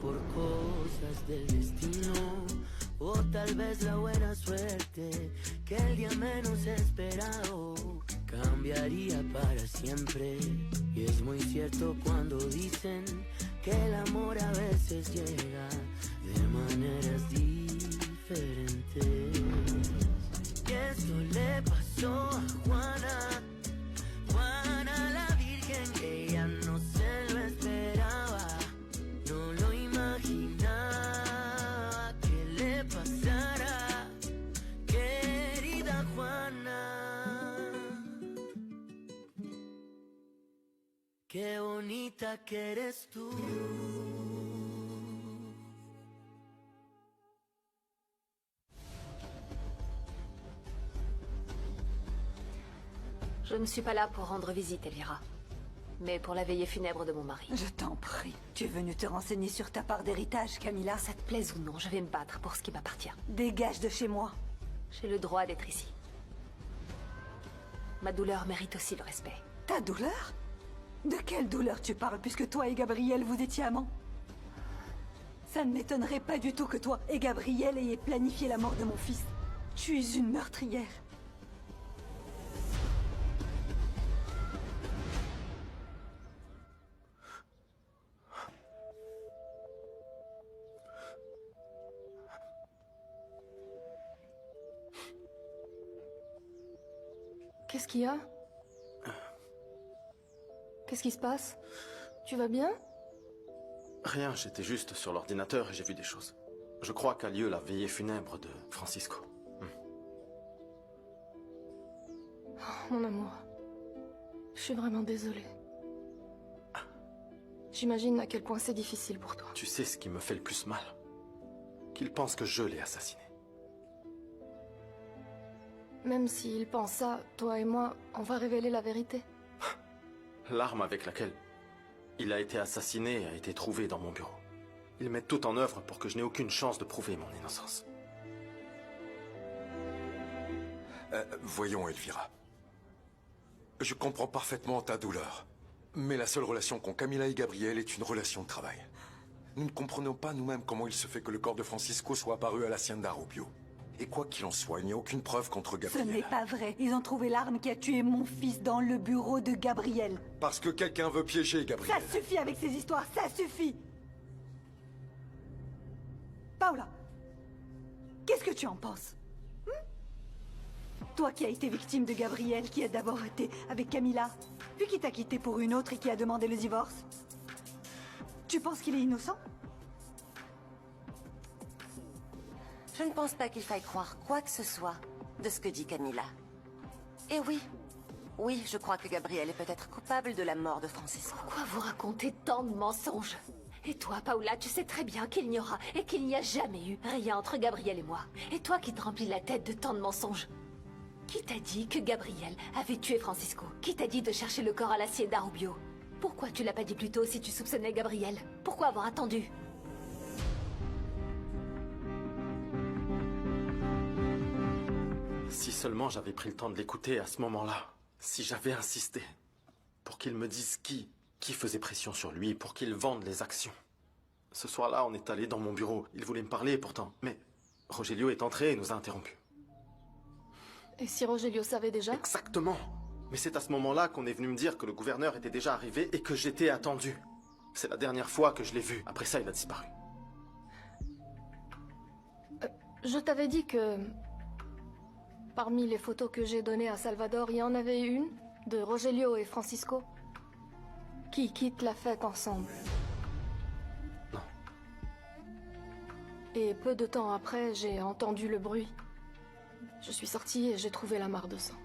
por cosas del destino, o tal vez la buena suerte, que el día menos esperado cambiaría para siempre. Y es muy cierto cuando dicen que el amor a veces llega de maneras diferentes. Y esto le pasó a Juana, Juana la Virgen, ella no se lo esperaba, no lo imaginaba que le pasara, querida Juana. Qué bonita que eres tú. Je ne suis pas là pour rendre visite, Elvira. Mais pour la veillée funèbre de mon mari. Je t'en prie. Tu es venue te renseigner sur ta part d'héritage, Camilla. Ça te plaise ou non, je vais me battre pour ce qui m'appartient. Dégage de chez moi. J'ai le droit d'être ici. Ma douleur mérite aussi le respect. Ta douleur? De quelle douleur tu parles, puisque toi et Gabriel, vous étiez amants? Ça ne m'étonnerait pas du tout que toi et Gabriel ayez planifié la mort de mon fils. Tu es une meurtrière. Qu'est-ce qu'il y a? Qu'est-ce qui se passe? Tu vas bien? Rien, j'étais juste sur l'ordinateur et j'ai vu des choses. Je crois qu'a lieu la veillée funèbre de Francisco. Oh, mon amour. Je suis vraiment désolée. J'imagine à quel point c'est difficile pour toi. Tu sais ce qui me fait le plus mal? Qu'il pense que je l'ai assassiné. Même s'il pense ça, toi et moi, on va révéler la vérité. L'arme avec laquelle il a été assassiné a été trouvée dans mon bureau. Ils mettent tout en œuvre pour que je n'ai aucune chance de prouver mon innocence. Voyons, Elvira. Je comprends parfaitement ta douleur. Mais la seule relation qu'ont Camilla et Gabriel est une relation de travail. Nous ne comprenons pas nous-mêmes comment il se fait que le corps de Francisco soit apparu à l'Hacienda Rubio. Et quoi qu'il en soit, il n'y a aucune preuve contre Gabriel. Ce n'est pas vrai. Ils ont trouvé l'arme qui a tué mon fils dans le bureau de Gabriel. Parce que quelqu'un veut piéger Gabriel. Ça suffit avec ces histoires, ça suffit. Paula, qu'est-ce que tu en penses? Toi qui as été victime de Gabriel, qui a d'abord été avec Camilla, puis qui t'a quitté pour une autre et qui a demandé le divorce. Tu penses qu'il est innocent? Je ne pense pas qu'il faille croire quoi que ce soit de ce que dit Camilla. Et oui, je crois que Gabriel est peut-être coupable de la mort de Francisco. Pourquoi vous racontez tant de mensonges? Et toi, Paula, tu sais très bien qu'il n'y aura et qu'il n'y a jamais eu rien entre Gabriel et moi. Et toi qui te remplis la tête de tant de mensonges. Qui t'a dit que Gabriel avait tué Francisco? Qui t'a dit de chercher le corps à l'Hacienda Rubio? Pourquoi tu l'as pas dit plus tôt si tu soupçonnais Gabriel? Pourquoi avoir attendu? Si seulement j'avais pris le temps de l'écouter à ce moment-là. Si j'avais insisté. Pour qu'il me dise qui faisait pression sur lui, pour qu'il vende les actions. Ce soir-là, on est allé dans mon bureau. Il voulait me parler pourtant. Mais Rogelio est entré et nous a interrompus. Et si Rogelio savait déjà? Exactement. Mais c'est à ce moment-là qu'on est venu me dire que le gouverneur était déjà arrivé et que j'étais attendu. C'est la dernière fois que je l'ai vu. Après ça, il a disparu. Je t'avais dit que... Parmi les photos que j'ai données à Salvador, il y en avait une de Rogelio et Francisco qui quittent la fête ensemble. Non. Et peu de temps après, j'ai entendu le bruit. Je suis sortie et j'ai trouvé la mare de sang.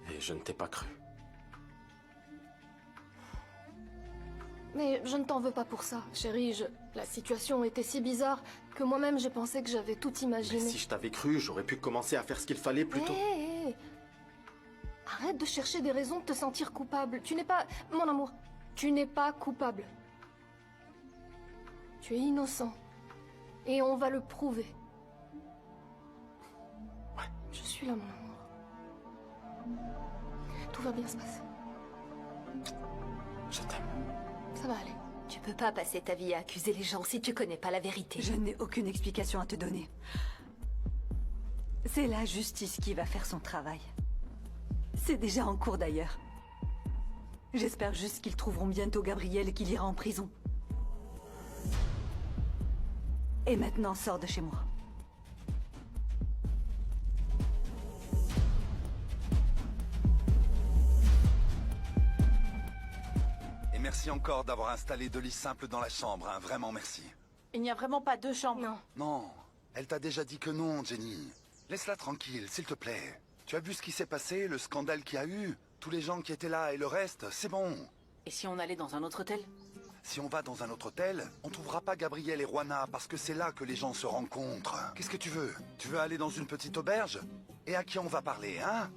Et je ne t'ai pas cru. Mais je ne t'en veux pas pour ça, chérie. La situation était si bizarre que moi-même j'ai pensé que j'avais tout imaginé. Mais si je t'avais cru, j'aurais pu commencer à faire ce qu'il fallait plus tôt. Hé, arrête de chercher des raisons de te sentir coupable. Tu n'es pas... Mon amour, tu n'es pas coupable. Tu es innocent. Et on va le prouver. Ouais. Je suis là, mon amour. Tout va bien se passer. Je t'aime. Ça va aller. Tu peux pas passer ta vie à accuser les gens si tu connais pas la vérité. Je n'ai aucune explication à te donner. C'est la justice qui va faire son travail. C'est déjà en cours d'ailleurs. J'espère juste qu'ils trouveront bientôt Gabriel et qu'il ira en prison. Et maintenant, sors de chez moi. Et merci encore d'avoir installé 2 lits simples dans la chambre, hein. Vraiment merci. Il n'y a vraiment pas 2 chambres. Non. Non, elle t'a déjà dit que non, Jenny. Laisse-la tranquille, s'il te plaît. Tu as vu ce qui s'est passé, le scandale qu'il y a eu? Tous les gens qui étaient là et le reste, c'est bon. Et si on allait dans un autre hôtel? Si on va dans un autre hôtel, on trouvera pas Gabriel et Juana parce que c'est là que les gens se rencontrent. Qu'est-ce que tu veux? Tu veux aller dans une petite auberge? Et à qui on va parler, hein?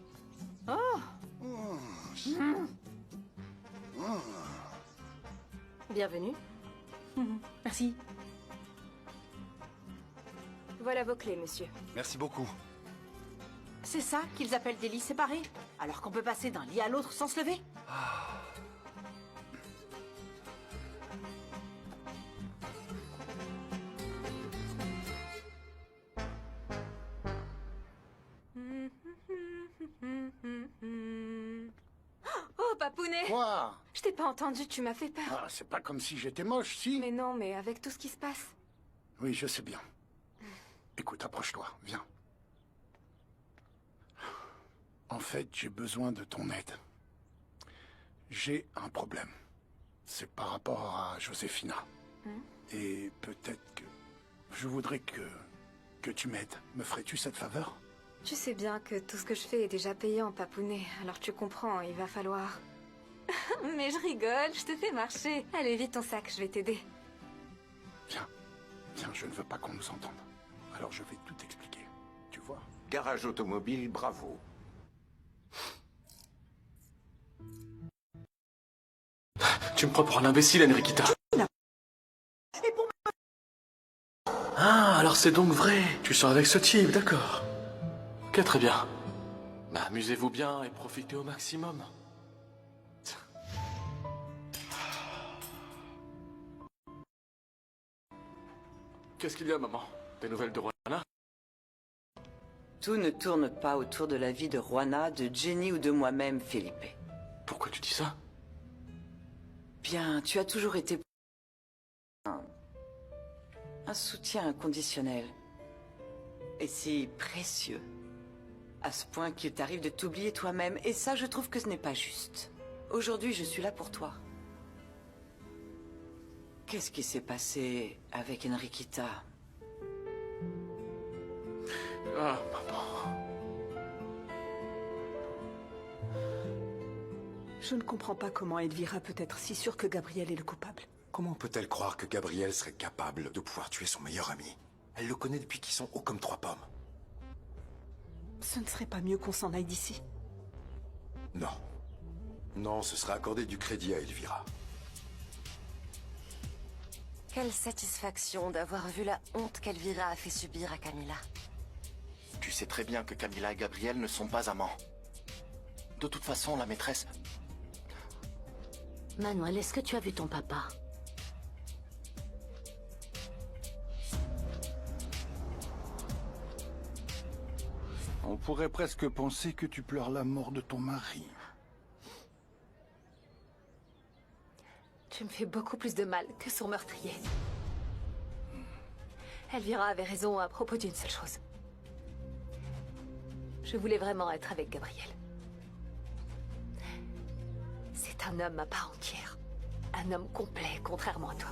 Bienvenue. Merci. Voilà vos clés, monsieur. Merci beaucoup. C'est ça qu'ils appellent des lits séparés? Alors qu'on peut passer d'un lit à l'autre sans se lever? Oh, papounet! Quoi? Je t'ai pas entendu, tu m'as fait peur. Ah, c'est pas comme si j'étais moche, si? Mais non, mais avec tout ce qui se passe. Oui, je sais bien. Écoute, approche-toi, viens. En fait, j'ai besoin de ton aide. J'ai un problème. C'est par rapport à Josefina. Et peut-être que... Je voudrais que tu m'aides. Me ferais-tu cette faveur? Tu sais bien que tout ce que je fais est déjà payant, papounet. Alors tu comprends, il va falloir... Mais je rigole, je te fais marcher. Allez, vite ton sac, je vais t'aider. Viens. Viens, je ne veux pas qu'on nous entende. Alors je vais tout expliquer. Tu vois? Garage automobile, bravo. Tu me prends pour un imbécile, Enriquita. Ah, alors c'est donc vrai. Tu sors avec ce type, d'accord. Ok, très bien. Bah, amusez-vous bien et profitez au maximum. Qu'est-ce qu'il y a, maman? Des nouvelles de Juana? Tout ne tourne pas autour de la vie de Juana, de Jenny ou de moi-même, Felipe. Pourquoi tu dis ça? Bien, tu as toujours été un soutien inconditionnel. Et si précieux. À ce point qu'il t'arrive de t'oublier toi-même. Et ça, je trouve que ce n'est pas juste. Aujourd'hui, je suis là pour toi. Qu'est-ce qui s'est passé avec Enriquita? Ah, maman. Je ne comprends pas comment Elvira peut être si sûre que Gabriel est le coupable. Comment peut-elle croire que Gabriel serait capable de pouvoir tuer son meilleur ami? Elle le connaît depuis qu'ils sont hauts comme 3 pommes. Ce ne serait pas mieux qu'on s'en aille d'ici? Non. Non, ce serait accorder du crédit à Elvira. Quelle satisfaction d'avoir vu la honte qu'Elvira a fait subir à Camilla. Tu sais très bien que Camilla et Gabriel ne sont pas amants. De toute façon, la maîtresse... Manuel, est-ce que tu as vu ton papa? On pourrait presque penser que tu pleures la mort de ton mari. Tu me fais beaucoup plus de mal que son meurtrier. Elvira avait raison à propos d'une seule chose. Je voulais vraiment être avec Gabriel. C'est un homme à part entière. Un homme complet, contrairement à toi.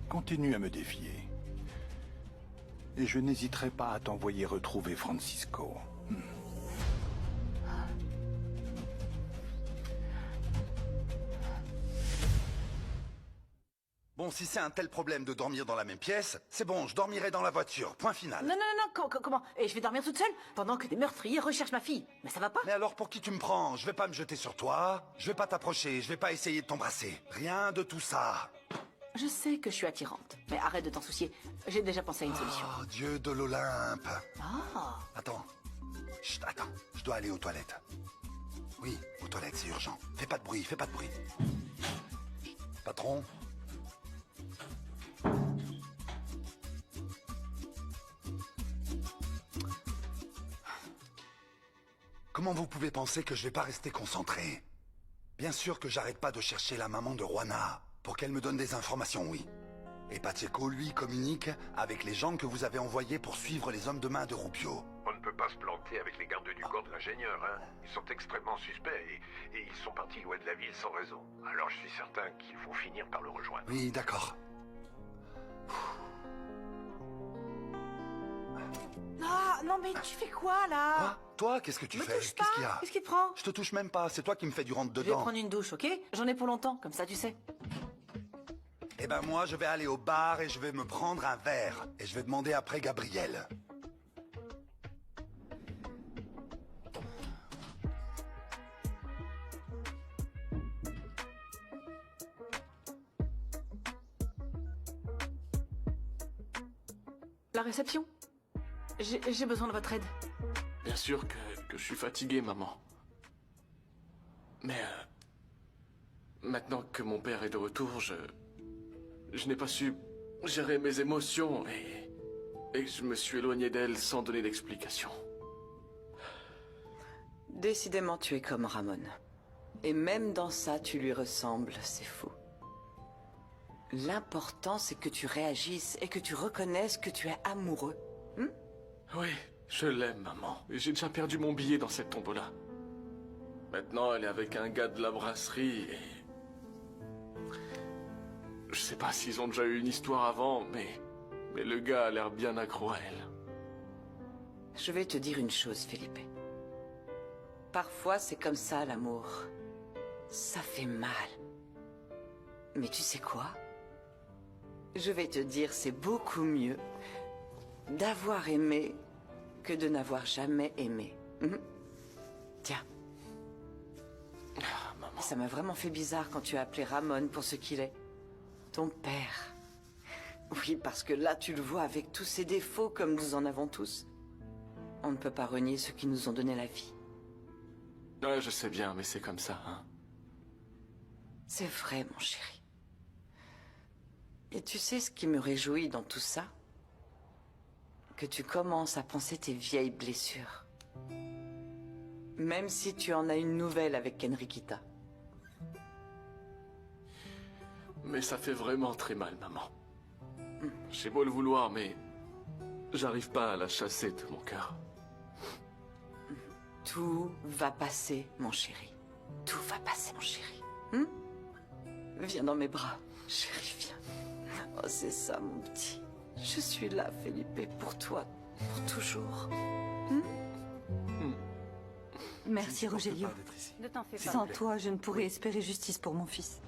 Continue à me défier. Et je n'hésiterai pas à t'envoyer retrouver Francisco. Bon, si c'est un tel problème de dormir dans la même pièce, c'est bon, je dormirai dans la voiture, point final. Non, non, non, non, comment? Et je vais dormir toute seule pendant que des meurtriers recherchent ma fille. Mais ça va pas? Mais alors pour qui tu me prends? Je vais pas me jeter sur toi, je vais pas t'approcher, je vais pas essayer de t'embrasser. Rien de tout ça. Je sais que je suis attirante, mais arrête de t'en soucier. J'ai déjà pensé à une solution. Oh, Dieu de l'Olympe. Ah. Attends. Chut, attends, je dois aller aux toilettes. Oui, aux toilettes, c'est urgent. Fais pas de bruit, fais pas de bruit. Patron? Comment vous pouvez penser que je vais pas rester concentré? Bien sûr que j'arrête pas de chercher la maman de Juana, pour qu'elle me donne des informations, oui. Et Pacheco, lui, communique avec les gens que vous avez envoyés pour suivre les hommes de main de Rubio. On ne peut pas se planter avec les gardes du corps de l'ingénieur, hein. Ils sont extrêmement suspects et ils sont partis loin de la ville sans raison. Alors je suis certain qu'il faut finir par le rejoindre. Oui, d'accord. Ah, non mais tu fais quoi là? Quoi? Toi, qu'est-ce que tu fais? Touche pas. Qu'est-ce qu'il y a? Qu'est-ce qui te prend? Je te touche même pas, c'est toi qui me fais du rentre Je vais dedans. prendre une douche, ok? J'en ai pour longtemps, comme ça tu sais. Eh ben moi, je vais aller au bar et je vais me prendre un verre. Et je vais demander après Gabriel. La réception? J'ai besoin de votre aide. Bien sûr que je suis fatigué, maman. Mais maintenant que mon père est de retour, je n'ai pas su gérer mes émotions et je me suis éloigné d'elle sans donner d'explication. Décidément, tu es comme Ramon. Et même dans ça, tu lui ressembles, c'est fou. L'important, c'est que tu réagisses et que tu reconnaisses que tu es amoureux. Oui, je l'aime, maman. Et j'ai déjà perdu mon billet dans cette tombola. Maintenant, elle est avec un gars de la brasserie et... Je sais pas s'ils ont déjà eu une histoire avant, mais le gars a l'air bien accro à elle. Je vais te dire une chose, Felipe. Parfois, c'est comme ça, l'amour. Ça fait mal. Mais tu sais quoi? Je vais te dire, c'est beaucoup mieux d'avoir aimé que de n'avoir jamais aimé. Tiens. Maman. Ça m'a vraiment fait bizarre quand tu as appelé Ramon pour ce qu'il est. Ton père. Oui, parce que là, tu le vois avec tous ses défauts comme nous en avons tous. On ne peut pas renier ceux qui nous ont donné la vie. Ouais, je sais bien, mais c'est comme ça, hein. C'est vrai, mon chéri. Et tu sais ce qui me réjouit dans tout ça? Que tu commences à penser tes vieilles blessures. Même si tu en as une nouvelle avec Enriquita. Mais ça fait vraiment très mal, maman. J'ai beau le vouloir, mais j'arrive pas à la chasser de mon cœur. Tout va passer, mon chéri. Tout va passer, mon chéri. Viens dans mes bras, chéri, viens. Oh, c'est ça, mon petit. Je suis là, Felipe, pour toi, pour toujours. Merci, Rogelio. Ne t'en fais pas. Sans toi, je ne pourrais espérer justice pour mon fils.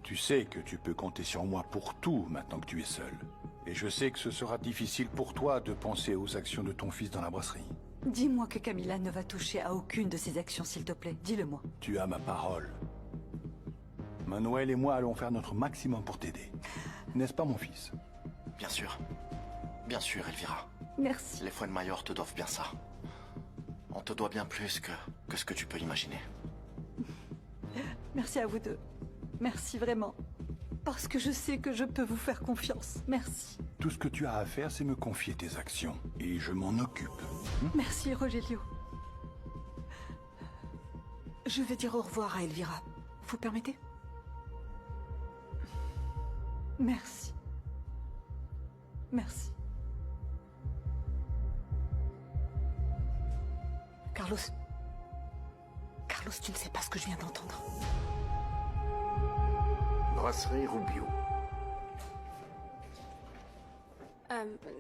Tu sais que tu peux compter sur moi pour tout maintenant que tu es seul. Et je sais que ce sera difficile pour toi de penser aux actions de ton fils dans la brasserie. Dis-moi que Camila ne va toucher à aucune de ses actions, s'il te plaît. Dis-le-moi. Tu as ma parole. Manuel et moi allons faire notre maximum pour t'aider. N'est-ce pas, mon fils? Bien sûr. Bien sûr, Elvira. Merci. Les Fuenmayor te doivent bien ça. On te doit bien plus que ce que tu peux imaginer. Merci à vous deux. Merci vraiment. Parce que je sais que je peux vous faire confiance. Merci. Tout ce que tu as à faire, c'est me confier tes actions. Et je m'en occupe. Merci, Rogelio. Je vais dire au revoir à Elvira. Vous permettez? Merci. Merci. Carlos. Carlos, tu ne sais pas ce que je viens d'entendre. Brasserie Rubio.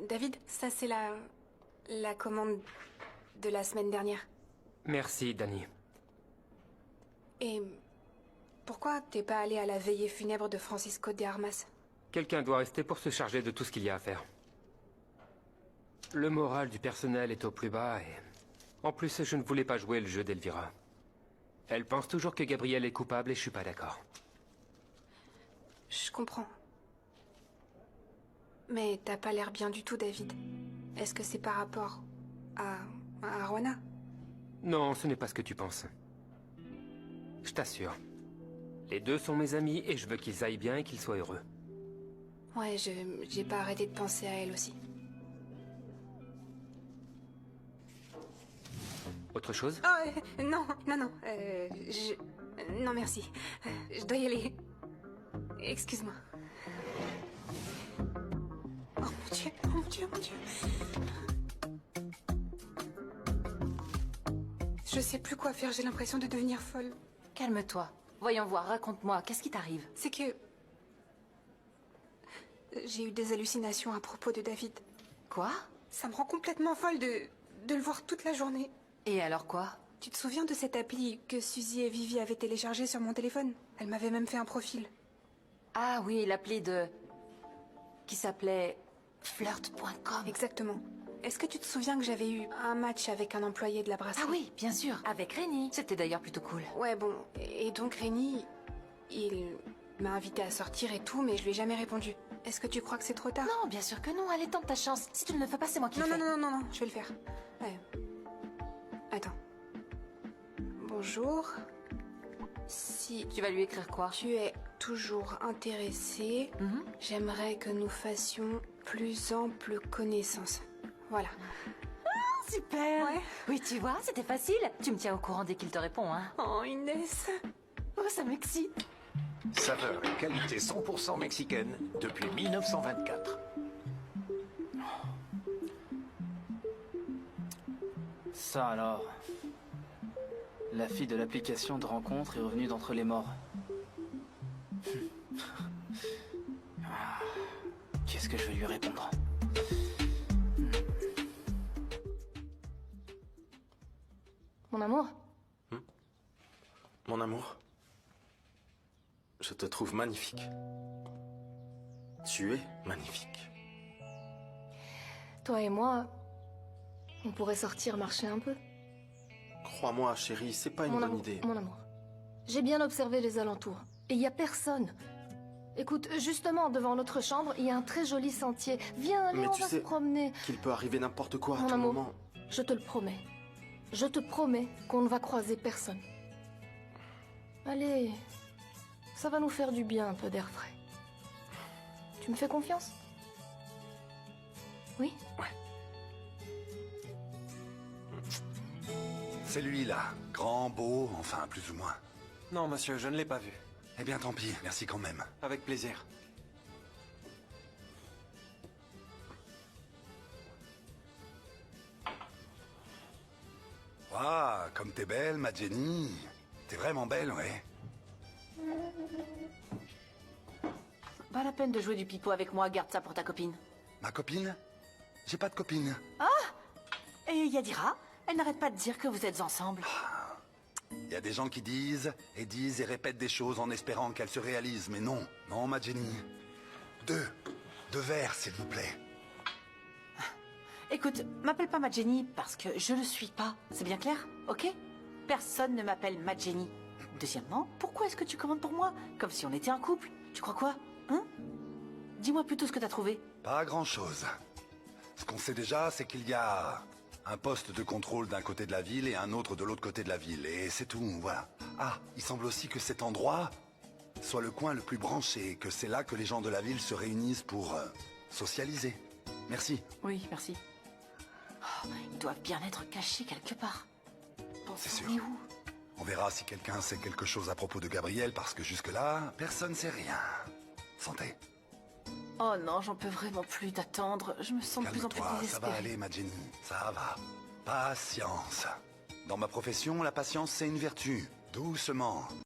David, ça c'est la commande de la semaine dernière. Merci, Dani. Et pourquoi t'es pas allé à la veillée funèbre de Francisco de Armas? Quelqu'un doit rester pour se charger de tout ce qu'il y a à faire. Le moral du personnel est au plus bas et... En plus, je ne voulais pas jouer le jeu d'Elvira. Elle pense toujours que Gabriel est coupable et je suis pas d'accord. Je comprends. Mais t'as pas l'air bien du tout, David. Est-ce que c'est par rapport à Juana? Non, ce n'est pas ce que tu penses. Je t'assure. Les deux sont mes amis et je veux qu'ils aillent bien et qu'ils soient heureux. Ouais, j'ai pas arrêté de penser à elle aussi. Autre chose? Oh, non, non, non. Non, merci. Je dois y aller. Excuse-moi. Oh mon Dieu, oh mon Dieu, oh mon Dieu. Je sais plus quoi faire, j'ai l'impression de devenir folle. Calme-toi. Voyons voir, raconte-moi, qu'est-ce qui t'arrive? C'est que... j'ai eu des hallucinations à propos de David. Quoi? Ça me rend complètement folle de le voir toute la journée. Et alors quoi? Tu te souviens de cette appli que Suzy et Vivi avaient téléchargée sur mon téléphone? Elle m'avait même fait un profil. Ah oui, l'appli de... qui s'appelait... flirt.com. Exactement. Est-ce que tu te souviens que j'avais eu un match avec un employé de la brasserie? Ah oui, bien sûr, avec Réni. C'était d'ailleurs plutôt cool. Ouais, bon. Et donc Réni, il m'a invité à sortir et tout, mais je lui ai jamais répondu. Est-ce que tu crois que c'est trop tard? Non, bien sûr que non. Allez, tente ta chance. Si tu ne le fais pas, c'est moi qui le fais. Non, non, non, non, non, je vais le faire. Ouais. Attends. Bonjour. Si... Tu vas lui écrire quoi? Tu es toujours intéressé, j'aimerais que nous fassions plus ample connaissance. Voilà. Ah, super. Ouais. Oui, tu vois, c'était facile. Tu me tiens au courant dès qu'il te répond, hein. Oh, Inès. Oh, ça m'excite. Saveur et qualité 100% mexicaine depuis 1924. Ça alors. La fille de l'application de rencontre est revenue d'entre les morts. Ah, qu'est-ce que je vais lui répondre? Mon amour? Mon amour, je te trouve magnifique. Tu es magnifique. Toi et moi, on pourrait sortir marcher un peu. Crois-moi, chérie, c'est pas une bonne idée. Mon amour, j'ai bien observé les alentours. Et il y a personne. Écoute, justement, devant notre chambre, il y a un très joli sentier. Viens, allez, Mais on tu va se sais promener. qu'il peut arriver n'importe quoi à Mon tout amour, moment. je te le promets. Je te promets qu'on ne va croiser personne. Allez, ça va nous faire du bien, un peu d'air frais. Tu me fais confiance? Oui? Ouais. C'est lui, là. Grand, beau, enfin, plus ou moins. Non, monsieur, je ne l'ai pas vu. Eh bien, tant pis. Merci quand même. Avec plaisir. Waouh, comme t'es belle, ma Jenny. T'es vraiment belle, ouais. Pas la peine de jouer du pipeau avec moi, garde ça pour ta copine. Ma copine? J'ai pas de copine. Ah! Et Yadira, elle n'arrête pas de dire que vous êtes ensemble. Il y a des gens qui disent et répètent des choses en espérant qu'elles se réalisent, mais non. Non, ma Jenny. Deux verres, s'il vous plaît. Écoute, m'appelle pas ma Jenny parce que je le suis pas. C'est bien clair, ok? Personne ne m'appelle ma Jenny. Deuxièmement, pourquoi est-ce que tu commandes pour moi? Comme si on était un couple. Tu crois quoi? Hein? Dis-moi plutôt ce que t'as trouvé. Pas grand-chose. Ce qu'on sait déjà, c'est qu'il y a un poste de contrôle d'un côté de la ville et un autre de l'autre côté de la ville. Et c'est tout, voilà. Ah, il semble aussi que cet endroit soit le coin le plus branché, que c'est là que les gens de la ville se réunissent pour socialiser. Merci. Oui, merci. Oh, ils doivent bien être cachés quelque part. C'est sûr. Mais où? On verra si quelqu'un sait quelque chose à propos de Gabriel, parce que jusque-là, personne sait rien. Santé. Oh non, j'en peux vraiment plus d'attendre. Je me sens de plus en plus Calme-toi, ça désespérée. va aller, ma Jenny. Ça va. Patience. Dans ma profession, la patience, c'est une vertu. Doucement.